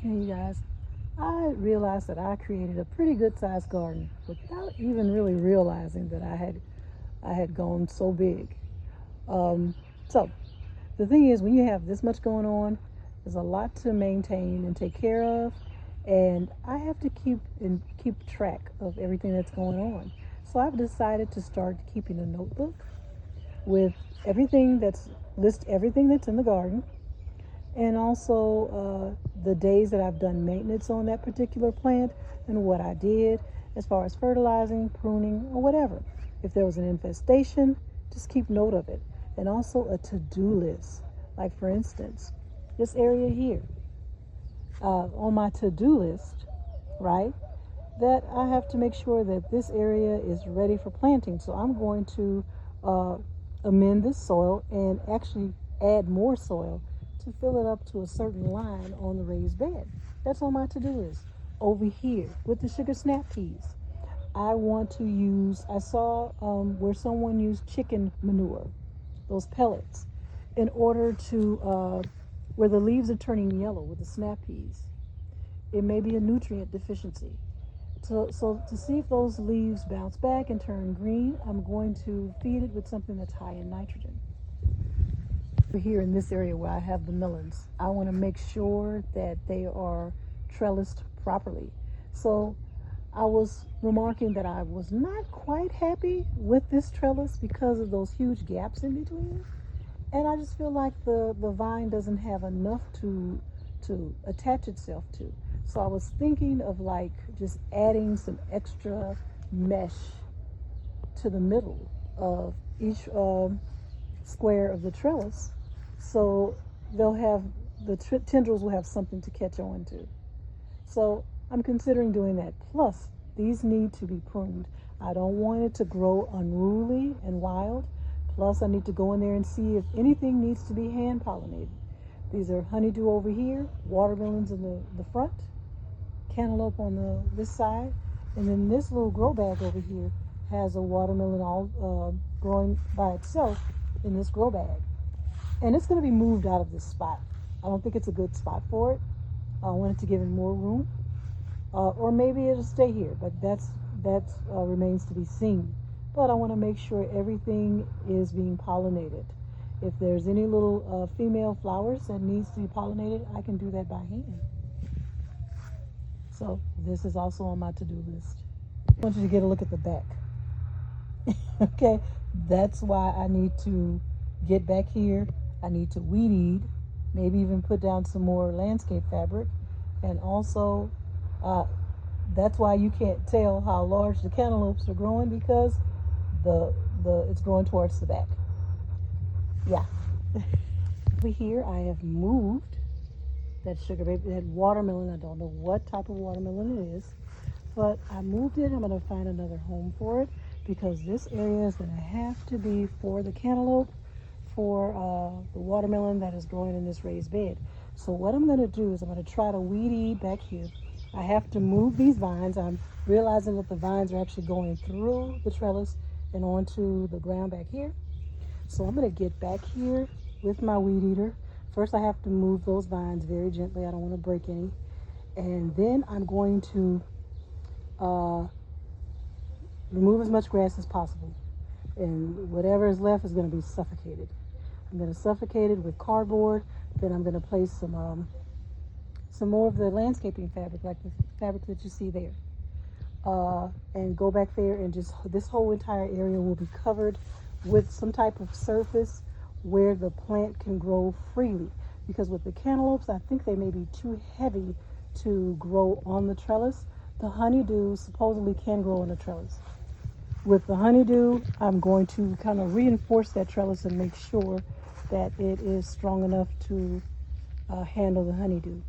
You guys, I realized that I created a pretty good sized garden without even really realizing that I had gone so big. Um, so the thing is, when you have this much going on, there's a lot to maintain and take care of, and I have to keep track of everything that's going on. So I've decided to start keeping a notebook with everything that's list everything that's in the garden, and also the days that I've done maintenance on that particular plant and what I did as far as fertilizing, pruning, or whatever. If there was an infestation, just keep note of it. And also a to-do list. Like for instance, this area here, on my to-do list, right? That I have to make sure that this area is ready for planting. So I'm going to uh, amend this soil and actually add more soil to fill it up to a certain line on the raised bed. That's on my to-do list. Over here with the sugar snap peas, I saw where someone used chicken manure, those pellets, in order to, where the leaves are turning yellow with the snap peas. It may be a nutrient deficiency. So to see if those leaves bounce back and turn green, I'm going to feed it with something that's high in nitrogen. Here in this area where I have the melons, I want to make sure that they are trellised properly. So I was remarking that I was not quite happy with this trellis because of those huge gaps in between. And I just feel like the vine doesn't have enough to attach itself to. So I was thinking of like just adding some extra mesh to the middle of each square of the trellis, so they'll have tendrils will have something to catch on to. So I'm considering doing that. Plus, these need to be pruned. I don't want it to grow unruly and wild. Plus, I need to go in there and see if anything needs to be hand pollinated. These are honeydew over here, watermelons in the front, cantaloupe on this side, and then this little grow bag over here has a watermelon all growing by itself in this grow bag. And it's going to be moved out of this spot. I don't think it's a good spot for it. I wanted to give it more room. Or maybe it'll stay here, but that remains to be seen. But I want to make sure everything is being pollinated. If there's any little female flowers that needs to be pollinated, I can do that by hand. So this is also on my to-do list. I want you to get a look at the back. Okay, that's why I need to get back here. I need to weed eat, maybe even put down some more landscape fabric, and also that's why you can't tell how large the cantaloupes are growing, because the it's growing towards the back. Yeah. Over here I have moved that sugar baby, that watermelon. I don't know what type of watermelon it is, but I moved it. I'm going to find another home for it, because this area is going to have to be for the cantaloupe, for the watermelon that is growing in this raised bed. So what I'm going to do is I'm going to try to weed eat back here. I have to move these vines. I'm realizing that the vines are actually going through the trellis and onto the ground back here. So I'm going to get back here with my weed eater. First I have to move those vines very gently. I don't want to break any. And then I'm going to remove as much grass as possible. And whatever is left is going to be suffocated. I'm going to suffocate it with cardboard. Then I'm going to place some more of the landscaping fabric, like the fabric that you see there. And go back there, and just this whole entire area will be covered with some type of surface where the plant can grow freely. Because with the cantaloupes, I think they may be too heavy to grow on the trellis. The honeydew supposedly can grow on the trellis. With the honeydew, I'm going to kind of reinforce that trellis and make sure that it is strong enough to handle the honeydew.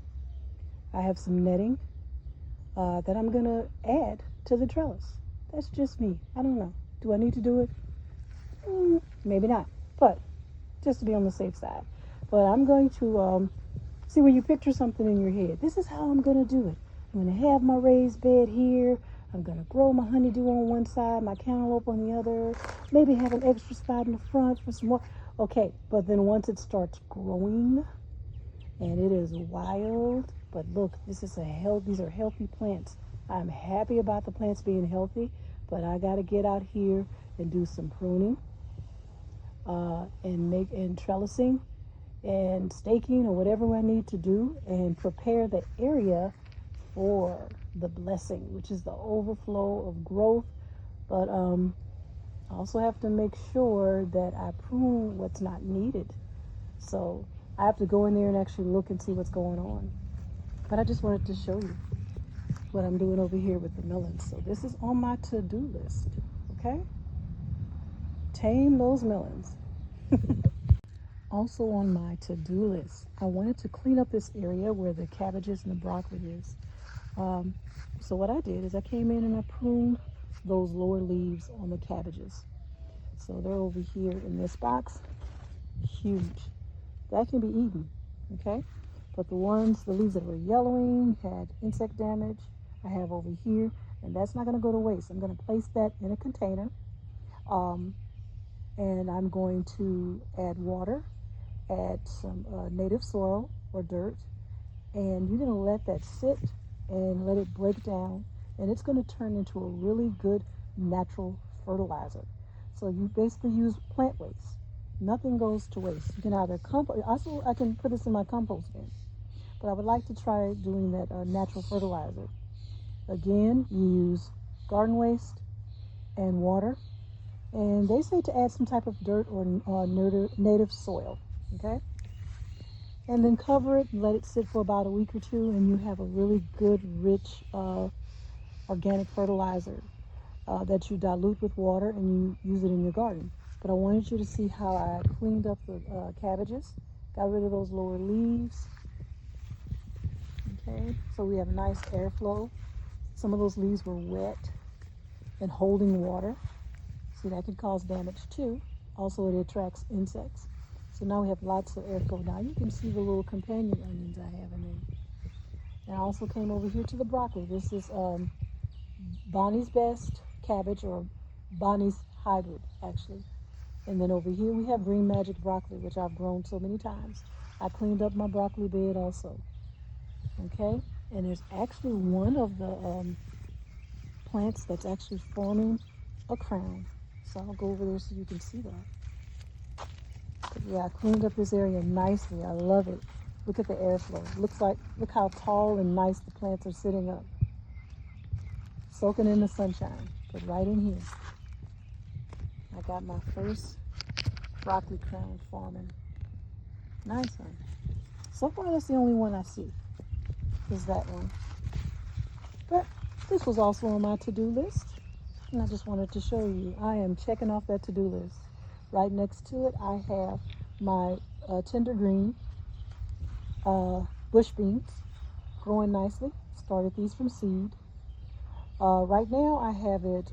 I have some netting that I'm going to add to the trellis. That's just me. I don't know. Do I need to do it? Maybe not, but just to be on the safe side. But I'm going to see, when you picture something in your head, this is how I'm going to do it. I'm going to have my raised bed here. I'm going to grow my honeydew on one side, my cantaloupe on the other, maybe have an extra spot in the front for some more. Okay, but then once it starts growing and it is wild. But look, these are healthy plants. I'm happy about the plants being healthy, but I got to get out here and do some pruning, and trellising and staking or whatever I need to do, and prepare the area for the blessing, which is the overflow of growth. But I also have to make sure that I prune what's not needed. So I have to go in there and actually look and see what's going on. But I just wanted to show you what I'm doing over here with the melons. So this is on my to-do list, okay? Tame those melons. Also on my to-do list, I wanted to clean up this area where the cabbages and the broccoli is. So what I did is I came in and I pruned those lower leaves on the cabbages. So they're over here in this box, huge. That can be eaten, okay? But the leaves that were yellowing, had insect damage, I have over here, and that's not gonna go to waste. I'm gonna place that in a container, and I'm going to add water, add some native soil or dirt, and you're gonna let that sit and let it break down, and it's gonna turn into a really good natural fertilizer. So you basically use plant waste. Nothing goes to waste. You can either compost. Also, I can put this in my compost bin, but I would like to try doing that natural fertilizer. Again, you use garden waste and water, and they say to add some type of dirt or native soil, okay? And then cover it and let it sit for about a week or two, and you have a really good, rich organic fertilizer that you dilute with water and you use it in your garden. But I wanted you to see how I cleaned up the cabbages, got rid of those lower leaves. Okay, so we have nice airflow. Some of those leaves were wet and holding water. See, that could cause damage too. Also, it attracts insects. So now we have lots of airflow. Now you can see the little companion onions I have in there. And I also came over here to the broccoli. This is Bonnie's Best cabbage, or Bonnie's hybrid, actually. And then over here we have Green Magic broccoli, which I've grown so many times. I cleaned up my broccoli bed also. Okay, and there's actually one of the plants that's actually forming a crown. So I'll go over there so you can see that. But yeah, I cleaned up this area nicely. I love it. Look at the airflow. Look how tall and nice the plants are sitting up, soaking in the sunshine. But right in here, I got my first broccoli crown forming. Nice one. So far, that's the only one I see, is that one. But this was also on my to-do list, and I just wanted to show you. I am checking off that to-do list. Right next to it, I have my tender green bush beans growing nicely. Started these from seed. Right now, I have it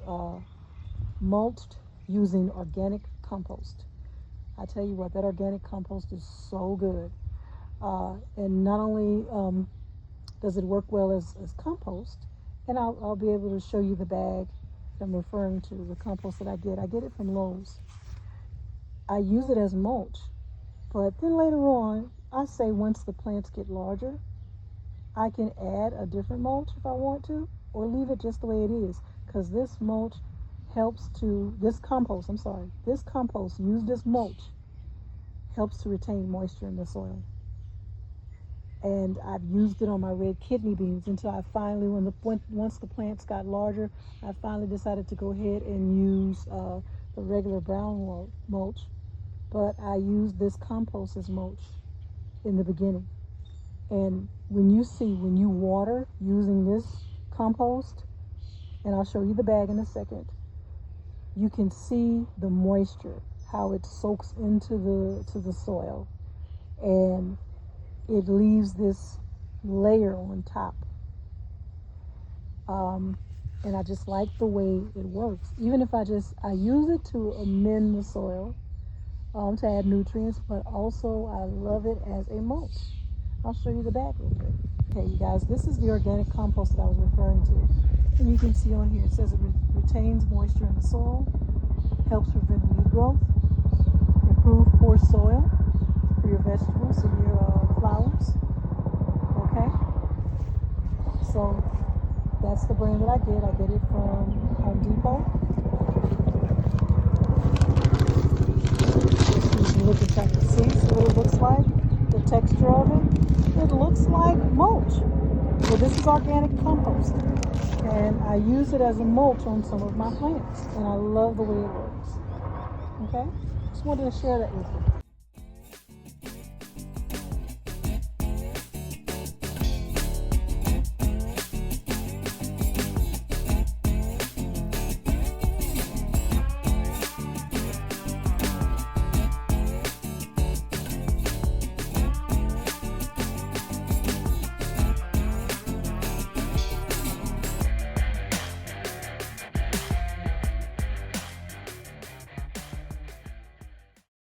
mulched using organic compost. I tell you what, that organic compost is so good. And not only does it work well as compost, and I'll be able to show you the bag that I'm referring to, the compost that I get. I get it from Lowe's. I use it as mulch, but then later on, I say once the plants get larger, I can add a different mulch if I want to, or leave it just the way it is, because this compost used as mulch helps to retain moisture in the soil. And I've used it on my red kidney beans until I finally, once the plants got larger, I finally decided to go ahead and use the regular brown mulch. But I used this compost as mulch in the beginning. And when you water using this compost, and I'll show you the bag in a second, you can see the moisture, how it soaks into the soil, and it leaves this layer on top. And I just like the way it works. Even if I use it to amend the soil, to add nutrients, but also I love it as a mulch. I'll show you the bag real quick. Okay, you guys, this is the organic compost that I was referring to. And you can see on here, it says it retains moisture in the soil, helps prevent weed growth, improve poor soil for your vegetables and your flowers. Okay, so that's the brand that I get. I get it from Home Depot. You look at that, see what it looks like, the texture of it. It looks like mulch. Well, this is organic compost, and I use it as a mulch on some of my plants, and I love the way it works. Okay, just wanted to share that with you.